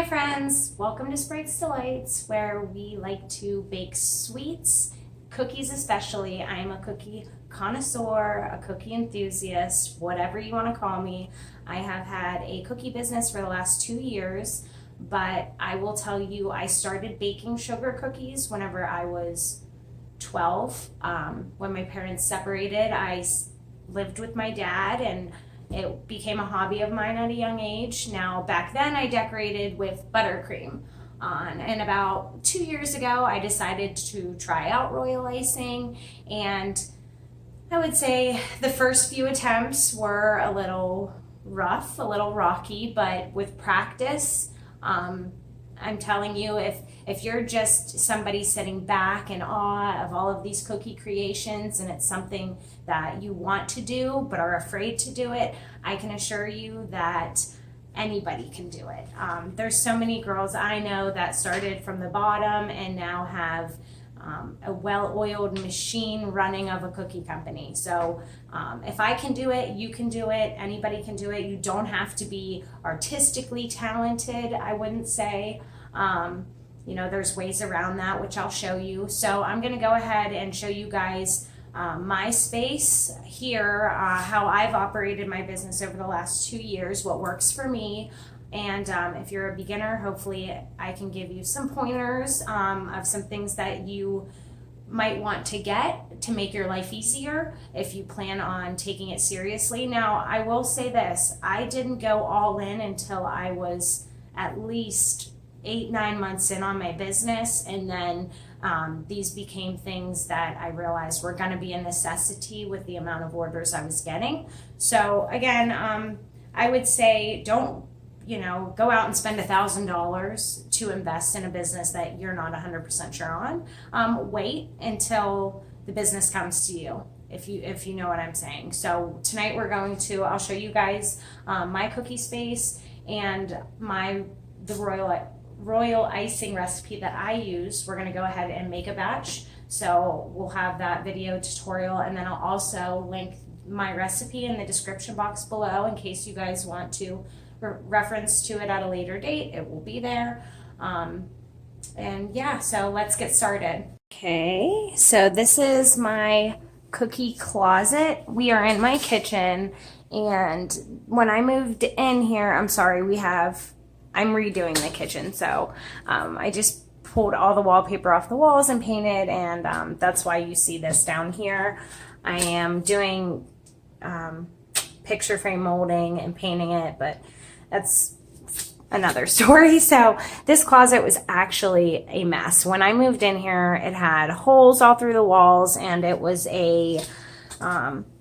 Hi friends, welcome to Spright's Delights, where we like to bake sweets, cookies especially. I am a cookie connoisseur, a cookie enthusiast, whatever you want to call me. I have had a cookie business for the last 2 years, but I will tell you I started baking sugar cookies whenever I was 12. When my parents separated, I lived with my dad and it became a hobby of mine at a young age. Now, back then I decorated with buttercream. And about 2 years ago, I decided to try out royal icing. And I would say the first few attempts were a little rough, a little rocky, but with practice, I'm telling you, if you're just somebody sitting back in awe of all of these cookie creations and it's something that you want to do but are afraid to do it, I can assure you that anybody can do it. There's so many girls I know that started from the bottom and now have a well-oiled machine running of a cookie company. So if I can do it, you can do it. Anybody can do it. You don't have to be artistically talented, I wouldn't say. There's ways around that, which I'll show you. So I'm going to go ahead and show you guys my space here, how I've operated my business over the last 2 years, what works for me. And if you're a beginner, hopefully I can give you some pointers of some things that you might want to get to make your life easier if you plan on taking it seriously. Now, I will say this, I didn't go all in until I was at least 8-9 months in on my business, and then these became things that I realized were going to be a necessity with the amount of orders I was getting. So again, I would say don't go out and spend $1,000 to invest in a business that you're not 100% sure on. Wait until the business comes to you, if you know what I'm saying. So tonight I'll show you guys my cookie space and the royal icing recipe that I use. We're going to go ahead and make a batch. So we'll have that video tutorial, and then I'll also link my recipe in the description box below in case you guys want to reference to it at a later date. It will be there. And yeah, so let's get started. Okay, so this is my cookie closet. We are in my kitchen, and when I moved in here, I'm redoing the kitchen, so I just pulled all the wallpaper off the walls and painted, and that's why you see this down here. I am doing picture frame molding and painting it, but that's another story. So this closet was actually a mess. When I moved in here, it had holes all through the walls, and it was a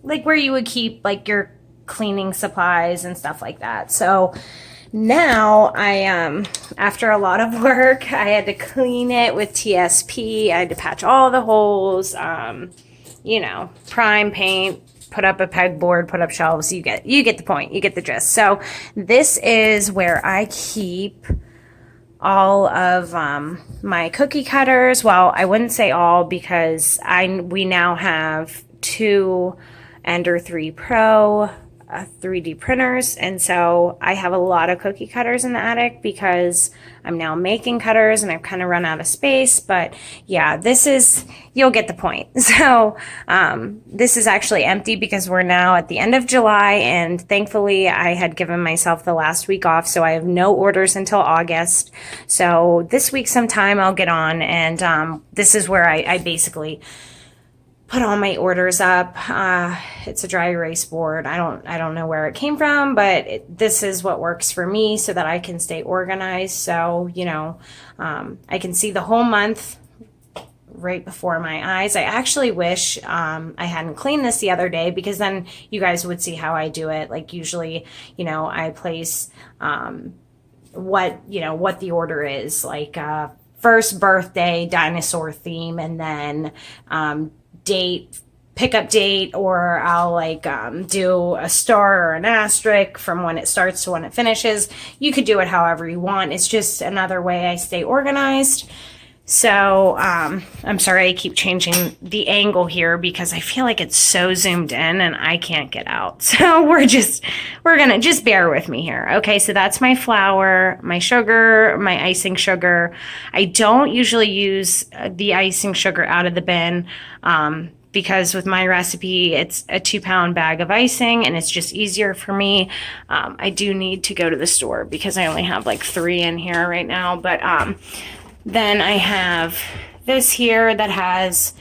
like where you would keep like your cleaning supplies and stuff like that. So now after a lot of work, I had to clean it with TSP. I had to patch all the holes, prime paint, put up a pegboard, put up shelves. You get the point. You get the gist. So this is where I keep all of my cookie cutters. Well, I wouldn't say all, because we now have 2 Ender 3 Pro 3D printers, and so I have a lot of cookie cutters in the attic because I'm now making cutters and I've kind of run out of space. But yeah, you'll get the point. So this is actually empty because we're now at the end of July, and thankfully I had given myself the last week off, so I have no orders until August. So this week sometime I'll get on, and this is where I basically put all my orders up. It's a dry erase board. I don't know where it came from, but this is what works for me so that I can stay organized. So, I can see the whole month right before my eyes. I actually wish I hadn't cleaned this the other day, because then you guys would see how I do it. Like usually, I place what the order is, like first birthday, dinosaur theme, and then pickup date, or I'll do a star or an asterisk from when it starts to when it finishes. You could do it however you want. It's just another way I stay organized. So I'm sorry I keep changing the angle here because I feel like it's so zoomed in and I can't get out. So we're gonna just bear with me here. Okay, so that's my flour, my sugar, my icing sugar. I don't usually use the icing sugar out of the bin because with my recipe, it's a 2-pound bag of icing and it's just easier for me. I do need to go to the store because I only have like 3 in here right now, but then I have this here that has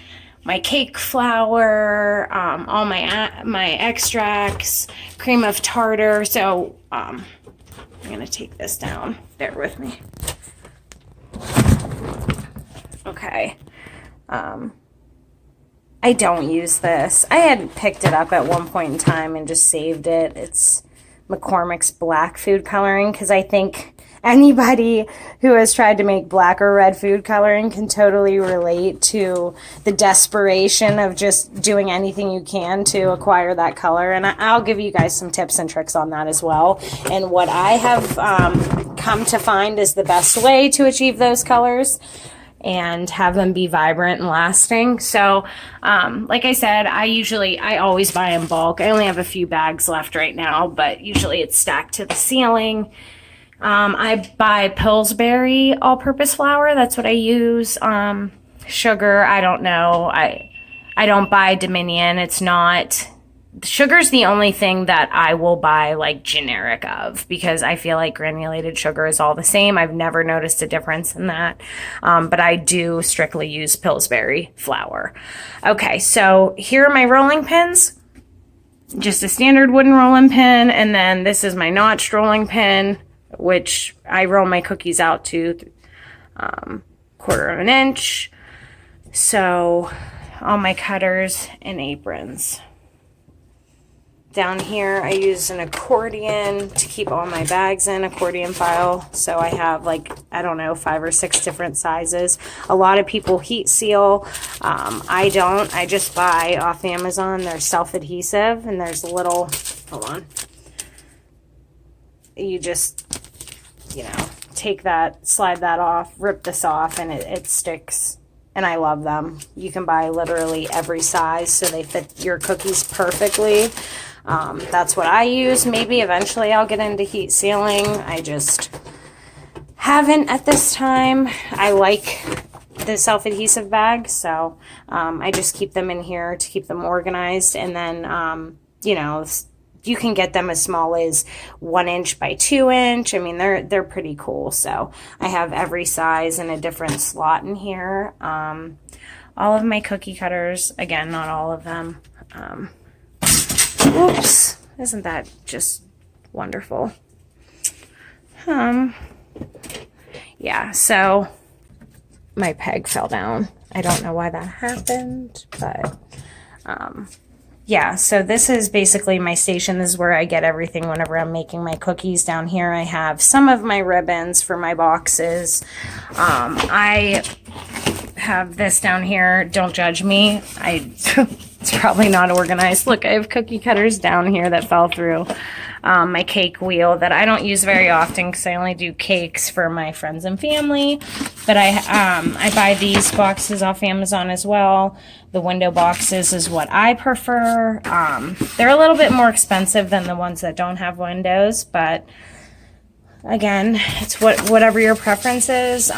my cake flour, all my extracts, cream of tartar. So I'm going to take this down. Bear with me. Okay. I don't use this. I had picked it up at one point in time and just saved it. It's McCormick's black food coloring because I think anybody who has tried to make black or red food coloring can totally relate to the desperation of just doing anything you can to acquire that color. And I'll give you guys some tips and tricks on that as well. And what I have come to find is the best way to achieve those colors and have them be vibrant and lasting. So, like I said, I always buy in bulk. I only have a few bags left right now, but usually it's stacked to the ceiling. I buy Pillsbury all-purpose flour. That's what I use. Sugar, I don't know. I don't buy Dominion. Sugar's the only thing that I will buy like generic of because I feel like granulated sugar is all the same. I've never noticed a difference in that. But I do strictly use Pillsbury flour. Okay, so here are my rolling pins. Just a standard wooden rolling pin, and then this is my notched rolling pin, which I roll my cookies out to 1/4 of an inch. So all my cutters and aprons. Down here I use an accordion to keep all my bags in, accordion file. So I have like, I don't know, 5 or 6 different sizes. A lot of people heat seal. I don't. I just buy off Amazon. They're self-adhesive and there's a little, hold on. You just, take that, slide that off, rip this off, and it sticks. And I love them. You can buy literally every size so they fit your cookies perfectly. That's what I use. Maybe eventually I'll get into heat sealing. I just haven't at this time. I like the self-adhesive bag, so I just keep them in here to keep them organized. And then, you can get them as small as 1 inch by 2 inch. I mean, they're pretty cool. So I have every size in a different slot in here. All of my cookie cutters, again, not all of them. Oops, isn't that just wonderful? Yeah, so my peg fell down. I don't know why that happened, but yeah, so this is basically my station. This is where I get everything whenever I'm making my cookies. Down here I have some of my ribbons for my boxes. I have this down here. Don't judge me. It's probably not organized. Look, I have cookie cutters down here that fell through. My cake wheel that I don't use very often because I only do cakes for my friends and family. But I buy these boxes off Amazon as well. The window boxes is what I prefer. They're a little bit more expensive than the ones that don't have windows, but again, it's whatever your preference is.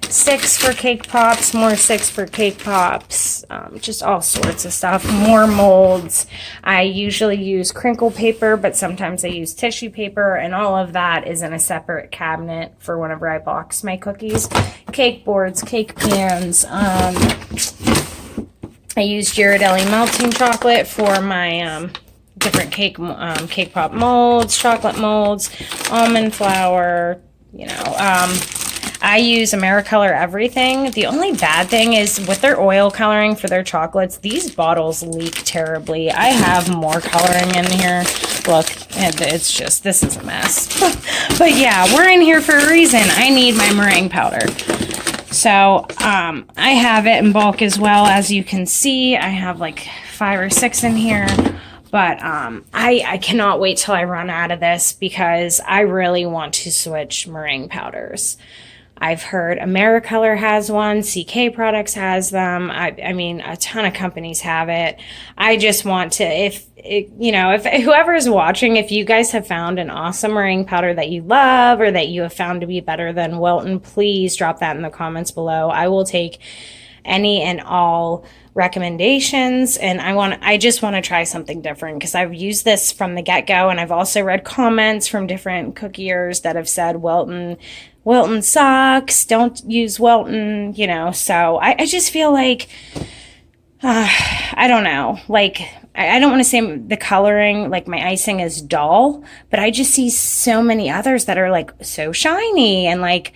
6 for cake pops, more 6 for cake pops, just all sorts of stuff, more molds. I usually use crinkle paper, but sometimes I use tissue paper, and all of that is in a separate cabinet for whenever I box my cookies. Cake boards, cake pans. I use Ghirardelli melting chocolate for my different cake pop molds, chocolate molds, almond flour, I use Americolor everything. The only bad thing is with their oil coloring for their chocolates, these bottles leak terribly. I have more coloring in here. Look, it's just, this is a mess. But yeah, we're in here for a reason. I need my meringue powder. So I have it in bulk as well. As you can see, I have like 5 or 6 in here. But I cannot wait till I run out of this because I really want to switch meringue powders. I've heard Americolor has one, CK Products has them. I mean, a ton of companies have it. I just want to, if whoever is watching, if you guys have found an awesome meringue powder that you love or that you have found to be better than Wilton, please drop that in the comments below. I will take any and all recommendations, and I just want to try something different because I've used this from the get-go, and I've also read comments from different cookiers that have said Wilton sucks, don't use Wilton, so I just feel like I don't know, like I don't want to say the coloring, like my icing is dull, but I just see so many others that are like so shiny and like,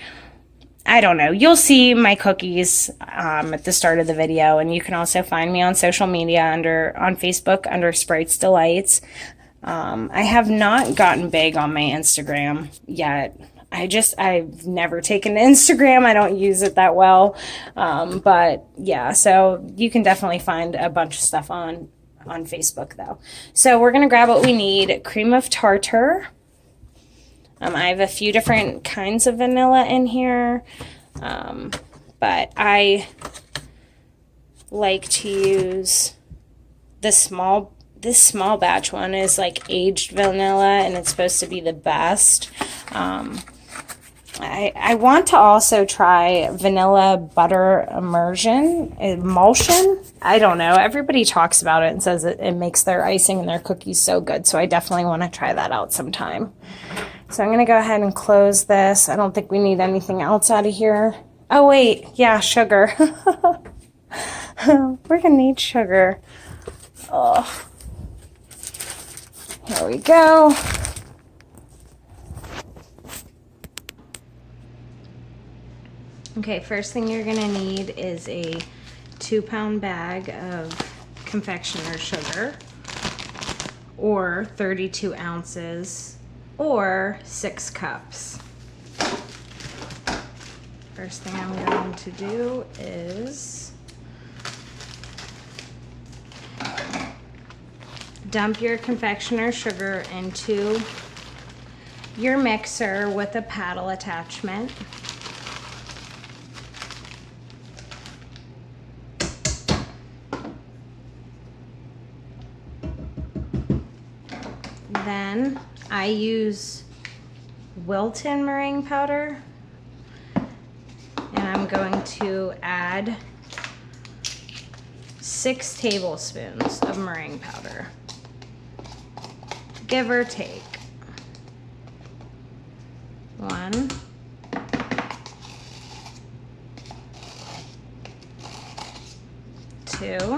I don't know. You'll see my cookies at the start of the video, and you can also find me on social media on Facebook under Sprites Delights. I have not gotten big on my Instagram yet. I've never taken to Instagram. I don't use it that well. But yeah, so you can definitely find a bunch of stuff on Facebook though. So we're going to grab what we need. Cream of tartar. I have a few different kinds of vanilla in here, but I like to use this small batch one is like aged vanilla, and it's supposed to be the best. I want to also try vanilla butter emulsion. I don't know. Everybody talks about it and says it makes their icing and their cookies so good, so I definitely want to try that out sometime. So I'm going to go ahead and close this. I don't think we need anything else out of here. Oh, wait. Yeah, sugar. We're going to need sugar. Oh. Here we go. Okay, first thing you're going to need is a 2-pound bag of confectioner's sugar, or 32 ounces, or 6 cups. First thing I'm going to do is dump your confectioner's sugar into your mixer with a paddle attachment. Then I use Wilton meringue powder, and I'm going to add 6 tablespoons of meringue powder, give or take. 1, 2,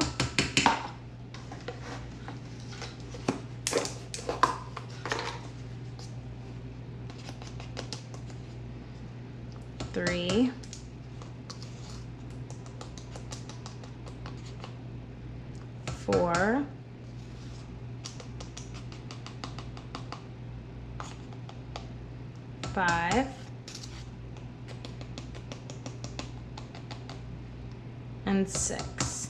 3, 4, 5, and 6.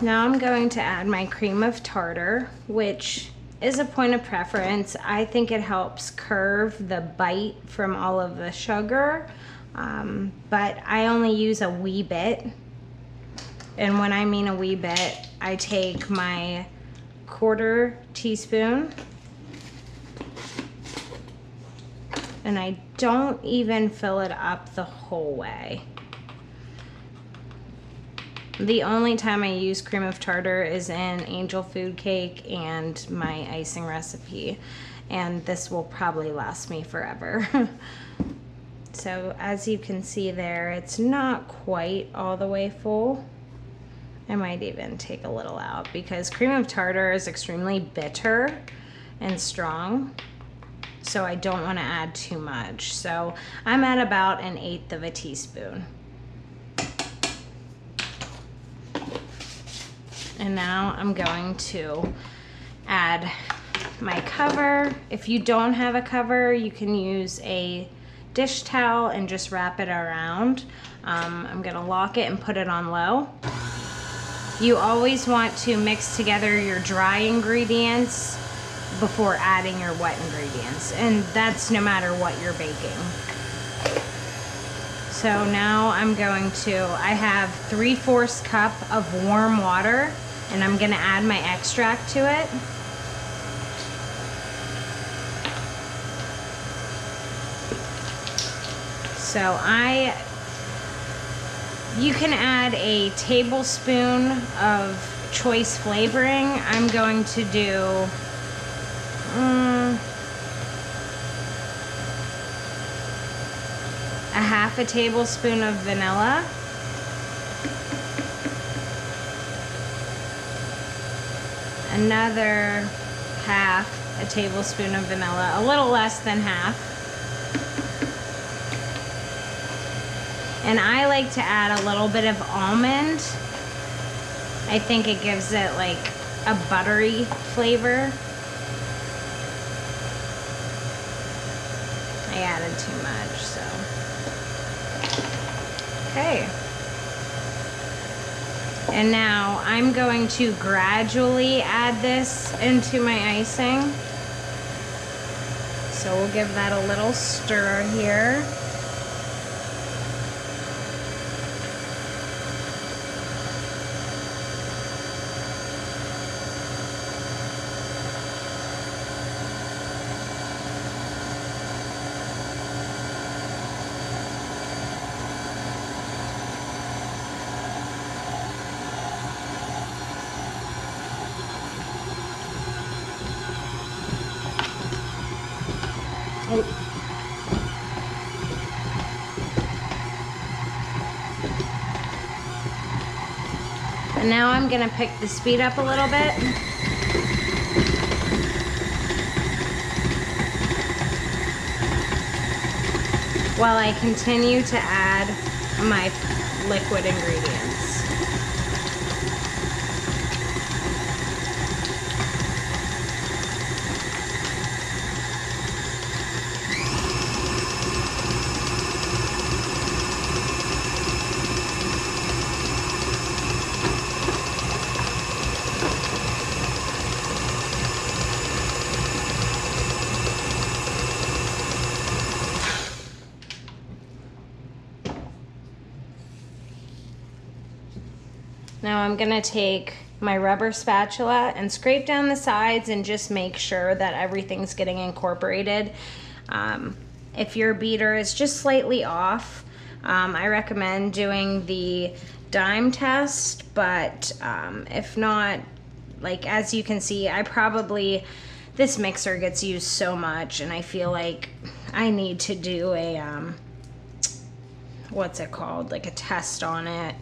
Now I'm going to add my cream of tartar, which is a point of preference. I think it helps curve the bite from all of the sugar, but I only use a wee bit. And when I mean a wee bit, I take my 1/4 teaspoon, and I don't even fill it up the whole way. The only time I use cream of tartar is in angel food cake and my icing recipe, and this will probably last me forever. So as you can see there, it's not quite all the way full. I might even take a little out because cream of tartar is extremely bitter and strong, so I don't want to add too much. So I'm at about 1/8 of a teaspoon. And now I'm going to add my cover. If you don't have a cover, you can use a dish towel and just wrap it around. I'm gonna lock it and put it on low. You always want to mix together your dry ingredients before adding your wet ingredients, and that's no matter what you're baking. So now I'm going to, I have 3/4 cup of warm water, and I'm gonna add my extract to it. So you can add a tablespoon of choice flavoring. I'm going to do a 1/2 tablespoon of vanilla, another 1/2 tablespoon of vanilla, a little less than 1/2. And I like to add a little bit of almond. I think it gives it like a buttery flavor. I added too much, so. Okay. And now I'm going to gradually add this into my icing. So we'll give that a little stir here. And now I'm gonna pick the speed up a little bit. While I continue to add my liquid ingredients. Now I'm gonna take my rubber spatula and scrape down the sides and just make sure that everything's getting incorporated. If your beater is just slightly off, I recommend doing the dime test, but if not, like as you can see, this mixer gets used so much and I feel like I need to do a, what's it called, like a test on it.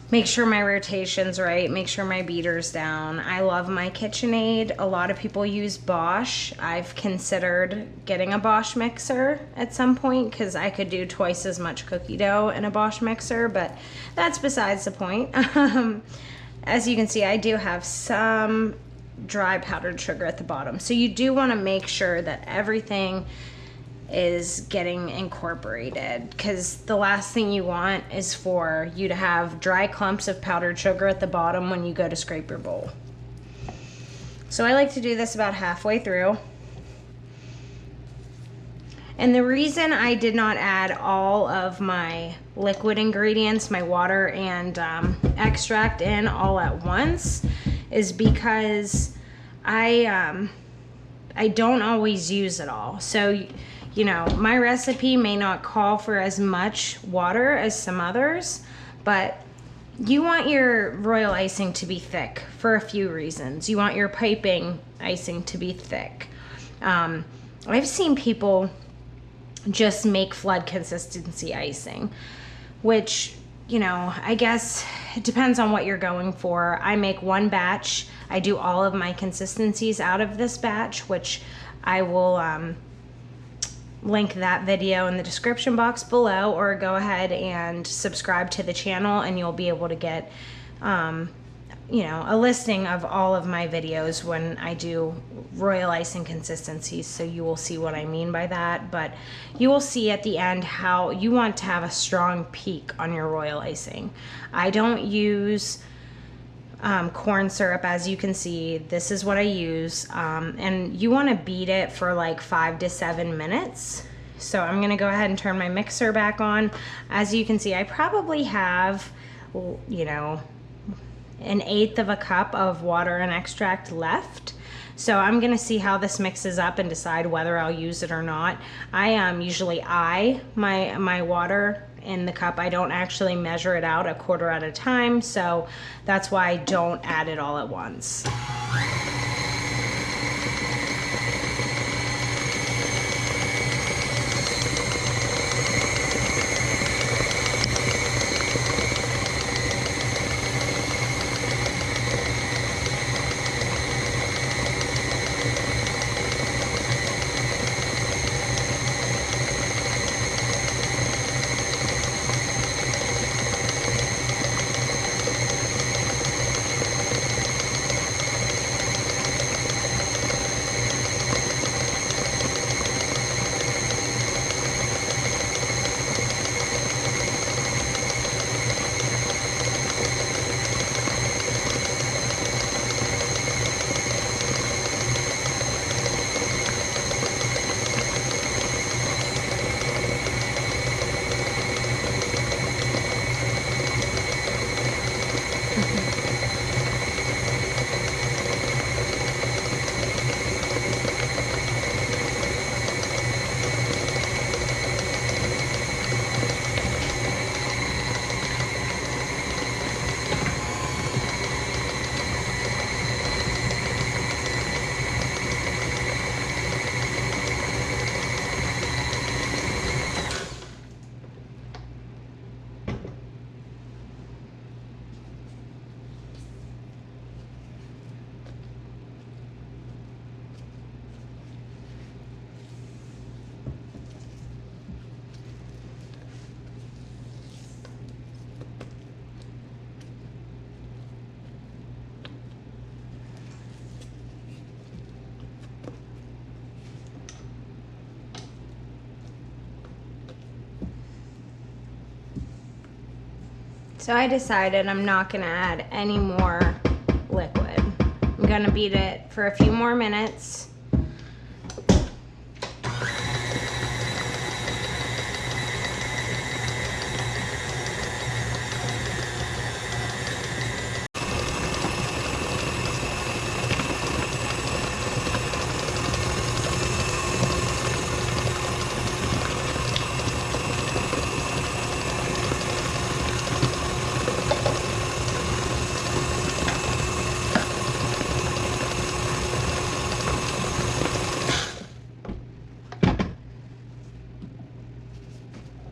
Make sure my rotation's right, make sure my beater's down. I love my KitchenAid. A lot of people use Bosch. I've considered getting a Bosch mixer at some point because I could do twice as much cookie dough in a Bosch mixer, but that's besides the point. As you can see, I do have some dry powdered sugar at the bottom. So you do want to make sure that everything is getting incorporated, because the last thing you want is for you to have dry clumps of powdered sugar at the bottom when you go to scrape your bowl. So I like to do this about halfway through. And the reason I did not add all of my liquid ingredients, my water and extract in all at once, is because I don't always use it all. So you know, my recipe may not call for as much water as some others, but you want your royal icing to be thick for a few reasons. You want your piping icing to be thick. I've seen people just make flood consistency icing, which, you know, I guess it depends on what you're going for. I make one batch. I do all of my consistencies out of this batch, which I will link that video in the description box below, or go ahead and subscribe to the channel and you'll be able to get you know, a listing of all of my videos when I do royal icing consistencies, so you will see what I mean by that. But you will see at the end how you want to have a strong peak on your royal icing. I don't use corn syrup. As you can see, this is what I use, and you want to beat it for like 5 to 7 minutes. So I'm gonna go ahead and turn my mixer back on. As you can see, I probably have, you know, 1/8 of a cup of water and extract left. So I'm gonna see how this mixes up and decide whether I'll use it or not. I usually my water in the cup. I don't actually measure it out 1/4 at a time, so that's why I don't add it all at once. So I decided I'm not gonna add any more liquid. I'm gonna beat it for a few more minutes.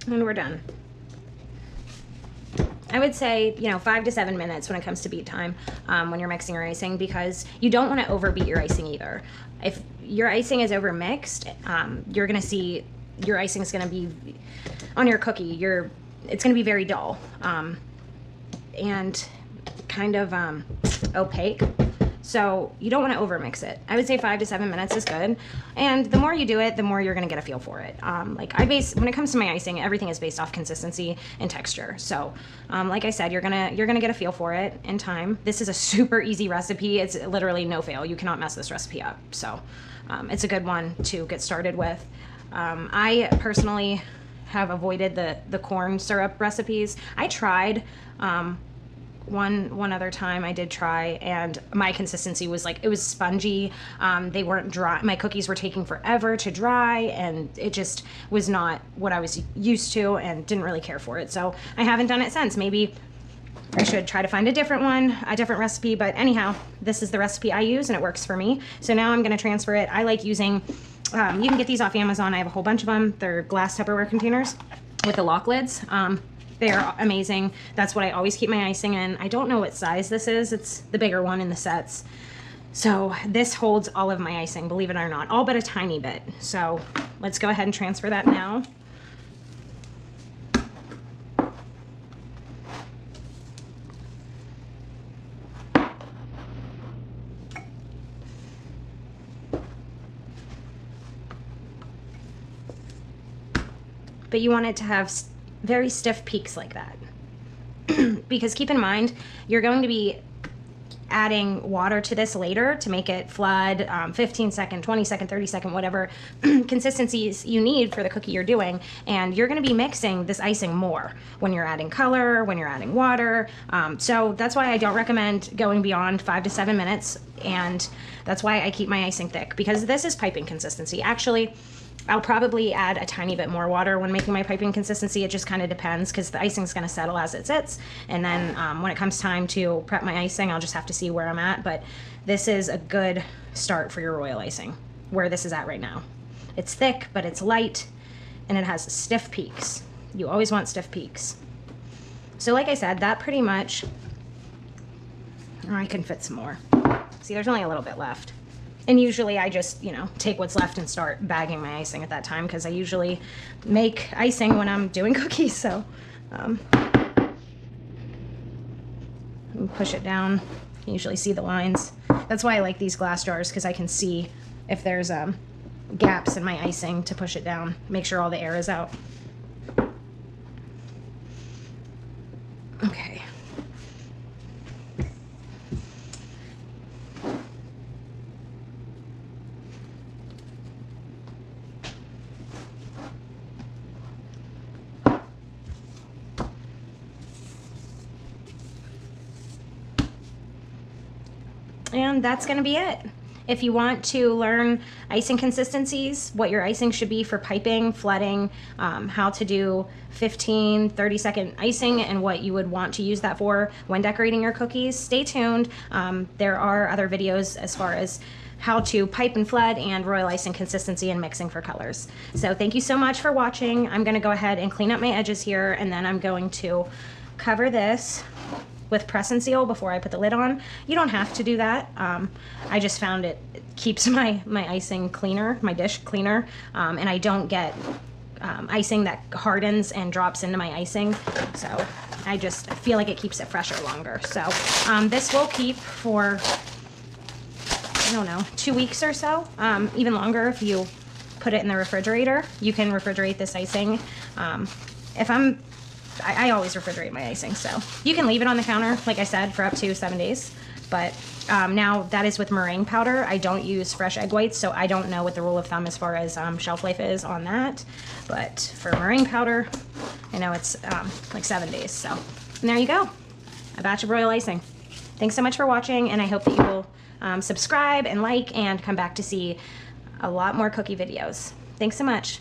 And we're done. I would say, 5 to 7 minutes when it comes to beat time when you're mixing your icing, because you don't want to overbeat your icing either. If your icing is over mixed, you're going to see your icing is going to be on your cookie. It's going to be very dull and kind of opaque. So you don't want to overmix it. I would say 5 to 7 minutes is good. And the more you do it, the more you're going to get a feel for it. When it comes to my icing, everything is based off consistency and texture. So like I said, you're gonna get a feel for it in time. This is a super easy recipe. It's literally no fail. You cannot mess this recipe up. So it's a good one to get started with. I personally have avoided the corn syrup recipes. I tried one other time I did try, and my consistency was like, it was spongy. They weren't dry. My cookies were taking forever to dry, and it just was not what I was used to and didn't really care for it. So I haven't done it since. Maybe I should try to find a different one, a different recipe, but anyhow, this is the recipe I use and it works for me. So now I'm gonna transfer it. I like using, you can get these off Amazon. I have a whole bunch of them. They're glass Tupperware containers with the lock lids. They are amazing. That's what I always keep my icing in. I don't know what size this is. It's the bigger one in the sets. So this holds all of my icing, believe it or not, all but a tiny bit. So let's go ahead and transfer that now. But you want it to have very stiff peaks like that. Because keep in mind, you're going to be adding water to this later to make it flood, 15 second, 20 second, 30 second, whatever consistencies you need for the cookie you're doing. And you're going to be mixing this icing more when you're adding color, when you're adding water. So that's why I don't recommend going beyond 5 to 7 minutes. And that's why I keep my icing thick, because this is piping consistency. Actually, I'll probably add a tiny bit more water when making my piping consistency. It just kind of depends, because the icing's going to settle as it sits. And then when it comes time to prep my icing, I'll just have to see where I'm at. But this is a good start for your royal icing, where this is at right now. It's thick, but it's light, and it has stiff peaks. You always want stiff peaks. So like I said, that pretty much, or I can fit some more. See, there's only a little bit left. And usually I just, take what's left and start bagging my icing at that time, because I usually make icing when I'm doing cookies. So push it down. You can usually see the lines. That's why I like these glass jars, because I can see if there's gaps in my icing to push it down, make sure all the air is out. Okay. And that's going to be it. If you want to learn icing consistencies, what your icing should be for piping, flooding, how to do 15, 30-second icing, and what you would want to use that for when decorating your cookies, stay tuned. There are other videos as far as how to pipe and flood and royal icing consistency and mixing for colors. So thank you so much for watching. I'm going to go ahead and clean up my edges here, and then I'm going to cover this with press and seal before I put the lid on. You don't have to do that. I just found it keeps my icing cleaner, my dish cleaner, and I don't get icing that hardens and drops into my icing. So I just feel like it keeps it fresher longer. So this will keep for, I don't know, 2 weeks or so, even longer if you put it in the refrigerator. You can refrigerate this icing. I always refrigerate my icing, so you can leave it on the counter, like I said, for up to 7 days. But now that is with meringue powder. I don't use fresh egg whites, so I don't know what the rule of thumb as far as shelf life is on that. But for meringue powder, I know it's like 7 days. So and there you go, a batch of royal icing. Thanks so much for watching, and I hope that you will subscribe and like and come back to see a lot more cookie videos. Thanks so much.